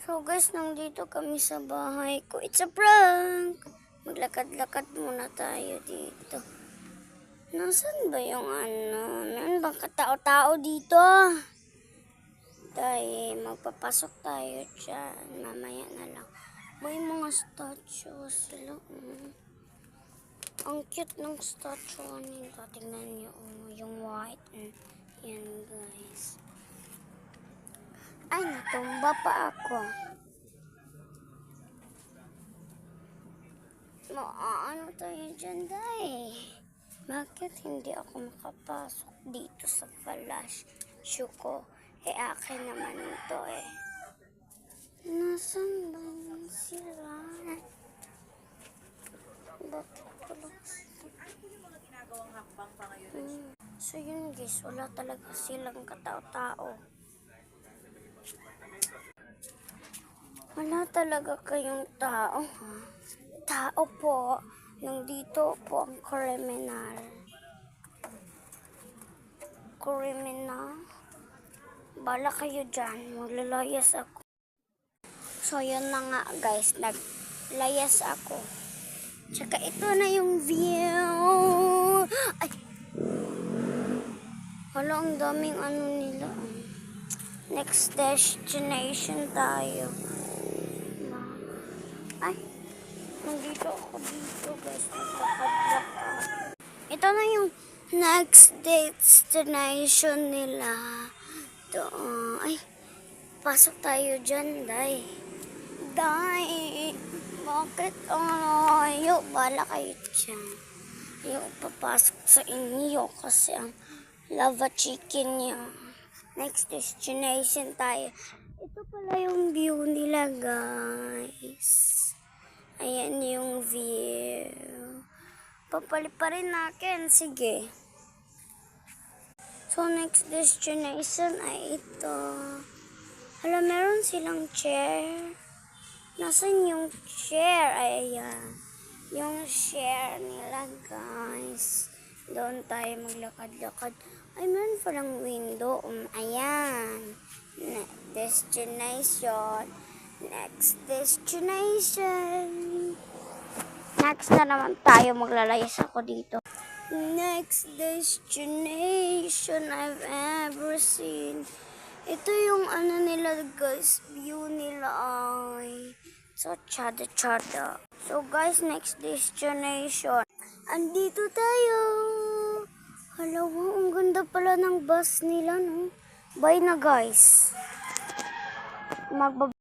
So guys, nandito kami sa bahay ko. It's a prank! Maglakad-lakad muna tayo dito. Nasaan ba yung ano? Meron bang katao-tao dito? Tayo, magpapasok tayo dyan. Mamaya na lang. May mga statue sila. Ang cute ng statue nito. Tingnan nyo. Yung white. Yan guys. Ay, natumba pa ako. Ano tayo dyan, day? Bakit hindi ako makapasok dito sa flash shoe ko? Akin naman ito eh. Nasaan ba sila? Bakit pala? So yun guys, wala talaga silang katao-tao. Wala talaga kayong tao, ha? Tao po. Yung dito po ang kriminal. Kriminal? Bala kayo dyan. Maglalayas ako. So, yun na nga guys. Naglayas ako. Tsaka ito na yung view. Ay! Wala, ang daming ano nila. Next destination tayo. Ay! Nandito ako dito guys. Naglakad-lakad. Ito na yung next destination nila. Ay, pasok tayo dyan, day. Day, bakit ayaw? Bala kayo dyan. Ayaw papasok sa inyo kasi ang lava chicken niya. Next destination tayo. Ito pala yung view nila, guys. Ayan yung view. Papalit pa rin natin. Sige. So, next destination ay ito. Hala, meron silang chair. Nasaan yung chair? Ay, ayan. Yung chair nila, guys. Doon tayo maglakad-lakad. Ay, meron palang window. Ayan. Next destination. Next destination. Next na naman tayo. Maglalayas ako dito. Next destination I've ever seen. Ito yung ano nila guys, view nila ay so chada. So guys, next destination. Andito tayo. Hala, wow, ang ganda pala ng bus nila, no? Bye na guys.